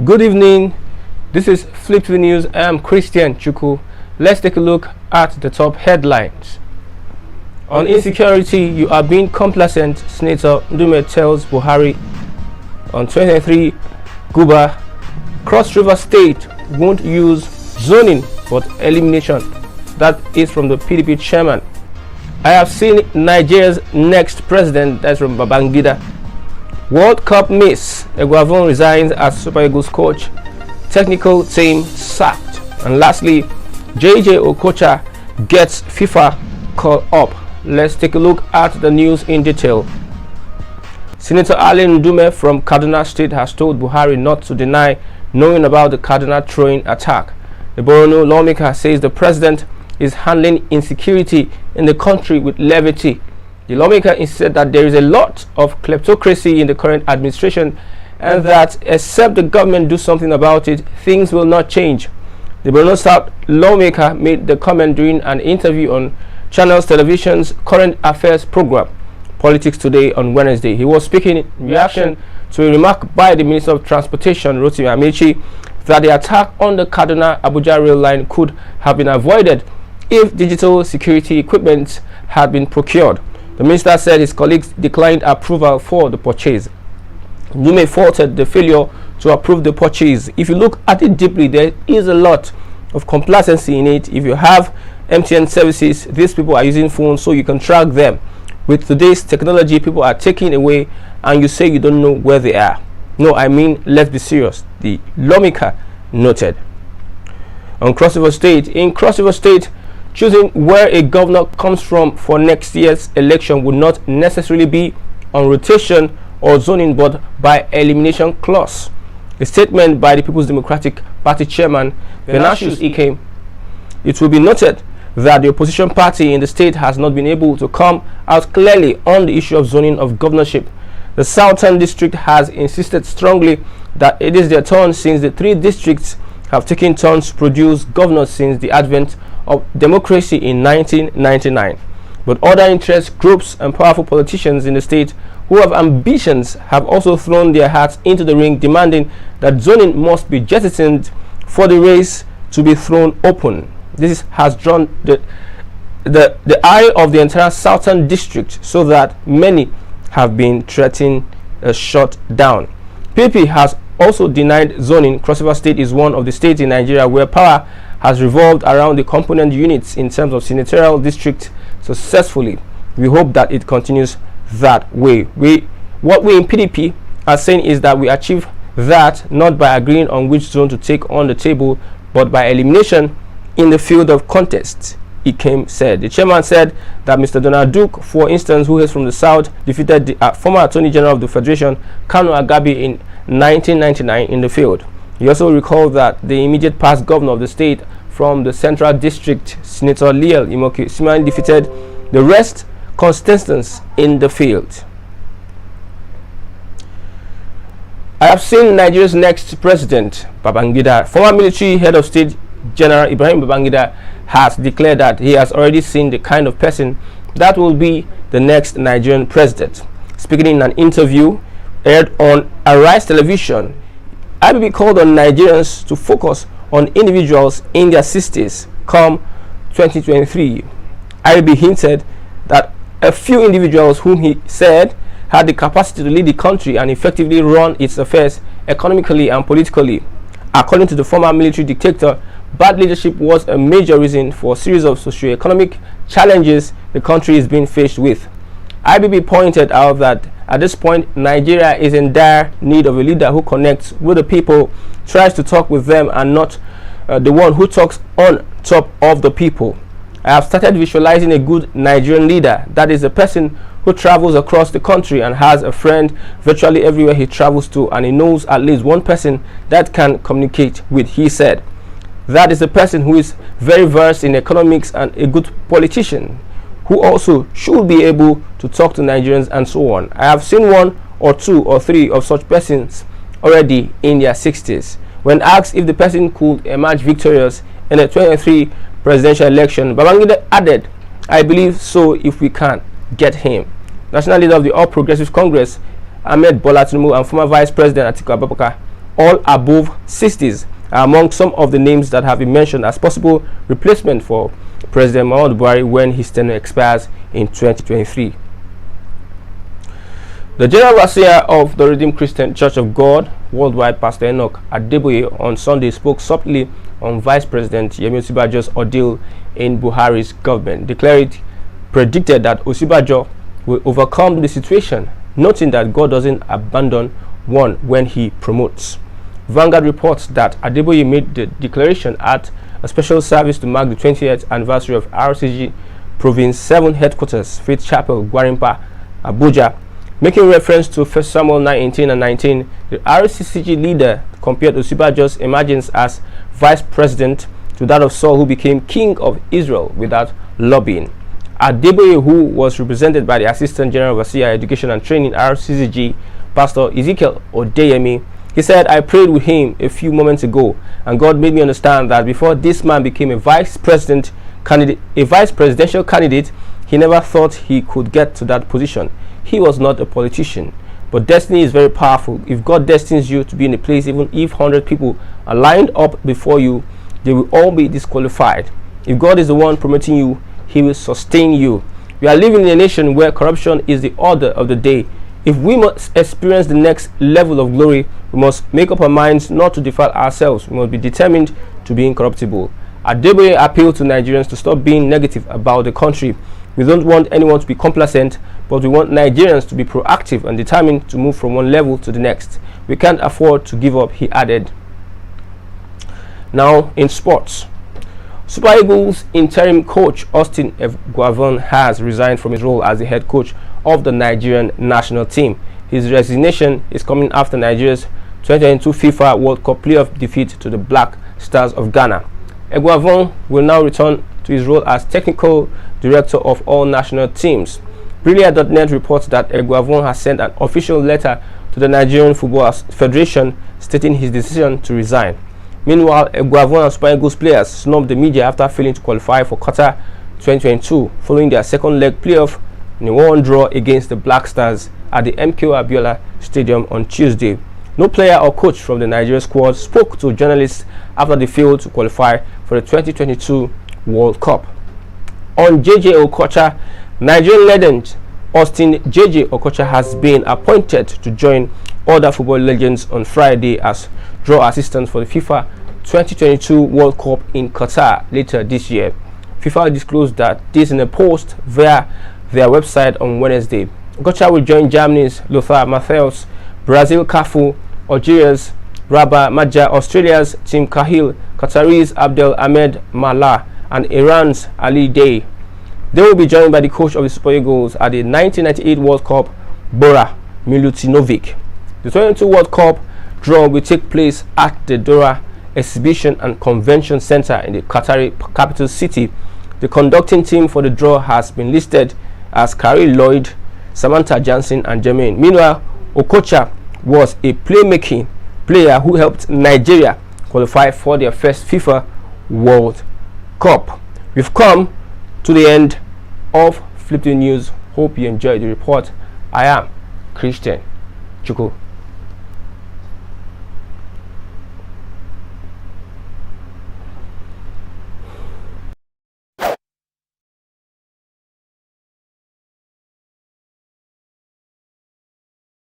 Good evening, this is Fliptv News. I am Christian Chuku. Let's take a look at the top headlines. On insecurity, you are being complacent, Senator Ndume tells Buhari. On 23, Guba, Cross River State won't use zoning but elimination. That is from the PDP chairman. I have seen Nigeria's next president, that's from Babangida. World Cup miss, Eguavon resigns as Super Eagles coach. Technical team sacked. And lastly, JJ Okocha gets FIFA call up. Let's take a look at the news in detail. Senator Ali Ndume from Kaduna State has told Buhari not to deny knowing about the Kaduna throwing attack. The Borno lawmaker says the president is handling insecurity in the country with levity. The lawmaker said that there is a lot of kleptocracy in the current administration and that except the government do something about it, things will not change. The Borno South lawmaker made the comment during an interview on Channels Television's current affairs program, Politics Today, on Wednesday. He was speaking in reaction to a remark by the Minister of Transportation, Rotimi Amechi, that the attack on the Kaduna-Abuja rail line could have been avoided if digital security equipment had been procured. The minister said his colleagues declined approval for the purchase. Ndume faulted the failure to approve the purchase. If you look at it deeply, there is a lot of complacency in it. If you have MTN services, these people are using phones so you can track them. With today's technology, people are taking away and you say you don't know where they are. No, I mean, let's be serious. The lawmaker noted. On Cross River State, in Cross River State, choosing where a governor comes from for next year's election would not necessarily be on rotation or zoning but by elimination clause. A statement by the People's Democratic Party chairman Venasius Ikem. It will be noted that the opposition party in the state has not been able to come out clearly on the issue of zoning of governorship. The Southern District has insisted strongly that it is their turn since the three districts have taken turns to produce governors since the advent of democracy in 1999. But other interest groups and powerful politicians in the state who have ambitions have also thrown their hats into the ring, demanding that zoning must be jettisoned for the race to be thrown open. This has drawn the eye of the entire Southern District, so that many have been threatening a shutdown. PP has also denied zoning. Cross River State is one of the states in Nigeria where power has revolved around the component units in terms of senatorial district successfully. We hope that it continues that way. What we in PDP are saying is that we achieve that not by agreeing on which zone to take on the table, but by elimination in the field of contest, Ikem said. The chairman said that Mr. Donald Duke, for instance, who is from the South, defeated the former Attorney General of the Federation, Kanu Agabi, in 1999 in the field. He also recalled that the immediate past governor of the state from the Central District, Senator Liel Imoke, similarly defeated the rest contestants in the field. I have seen Nigeria's next president, Babangida. Former military head of state General Ibrahim Babangida has declared that he has already seen the kind of person that will be the next Nigerian president. Speaking in an interview aired on Arise Television, IBB called on Nigerians to focus on individuals in their 60s come 2023. IBB hinted that a few individuals whom he said had the capacity to lead the country and effectively run its affairs economically and politically. According to the former military dictator, bad leadership was a major reason for a series of socio-economic challenges the country is being faced with. IBB pointed out that at this point, Nigeria is in dire need of a leader who connects with the people, tries to talk with them, and not the one who talks on top of the people. I have started visualizing a good Nigerian leader. That is a person who travels across the country and has a friend virtually everywhere he travels to, and he knows at least one person that can communicate with, he said. That is a person who is very versed in economics and a good politician, who also should be able to talk to Nigerians and so on. I have seen one or two or three of such persons already in their 60s. When asked if the person could emerge victorious in the 2023 presidential election, Babangida added, "I believe so if we can get him." National leader of the All Progressive Congress, Ahmed Bola Tinubu, and former Vice President Atiku Abubakar all above 60s, are among some of the names that have been mentioned as possible replacement for President Muhammadu Buhari when his tenure expires in 2023. The General Overseer of the Redeemed Christian Church of God Worldwide, Pastor Enoch Adeboye, on Sunday spoke softly on Vice President Yemi Osinbajo's ordeal in Buhari's government, predicted that Osinbajo will overcome the situation, noting that God doesn't abandon one when he promotes. Vanguard reports that Adeboye made the declaration at a special service to mark the 20th anniversary of RCG Province 7 headquarters, Faith Chapel, Gwarimpa, Abuja. Making reference to 1 Samuel 19 and 19, the RCCG leader compared Osinbajo's emergence as vice president to that of Saul, who became king of Israel without lobbying. Adeboye, who was represented by the Assistant General Overseer Education and Training RCCG, Pastor Ezekiel Odeyemi, he said, "I prayed with him a few moments ago, and God made me understand that before this man became a vice presidential candidate, he never thought he could get to that position. He was not a politician. But destiny is very powerful. If God destines you to be in a place, even if 100 people are lined up before you, they will all be disqualified. If God is the one promoting you, he will sustain you. We are living in a nation where corruption is the order of the day. If we must experience the next level of glory, we must make up our minds not to defile ourselves. We must be determined to be incorruptible." Adeboye appealed to Nigerians to stop being negative about the country. "We don't want anyone to be complacent, but we want Nigerians to be proactive and determined to move from one level to the next. We can't afford to give up," he added. Now in sports. Super Eagles interim coach Austin Eguavoen has resigned from his role as the head coach of the Nigerian national team. His resignation is coming after Nigeria's 2022 FIFA World Cup playoff defeat to the Black Stars of Ghana. Eguavoen will now return to his role as technical director of all national teams. Brilliant.net reports that Eguavoen has sent an official letter to the Nigerian Football Federation stating his decision to resign. Meanwhile, Eguavoen and Super Eagles players snubbed the media after failing to qualify for Qatar 2022 following their second leg playoff in a 1-1 draw against the Black Stars at the MKO Abiola Stadium on Tuesday. No player or coach from the Nigeria squad spoke to journalists after they failed to qualify for the 2022 World Cup. On JJ Okocha, Nigerian legend Austin JJ Okocha has been appointed to join other football legends on Friday as draw assistant for the FIFA 2022 World Cup in Qatar later this year. FIFA disclosed that this in a post via their website on Wednesday. Okocha will join Germany's Lothar Matthäus, Brazil Cafu, Algeria's Rabah Madja, Australia's Tim Cahill, Qataris Abdel Ahmed Malah, and Iran's Ali Day. They will be joined by the coach of the Super Eagles at the 1998 World Cup, Bora Milutinovic. The 2022 World Cup draw will take place at the Doha Exhibition and Convention Center in the Qatari capital city. The conducting team for the draw has been listed as Carrie Lloyd, Samantha Johnson, and Jermaine. Meanwhile, Okocha was a playmaking player who helped Nigeria qualify for their first FIFA World Cup. We've come to the end of Fliptv News. Hope you enjoyed the report. I am Christian Chukwu.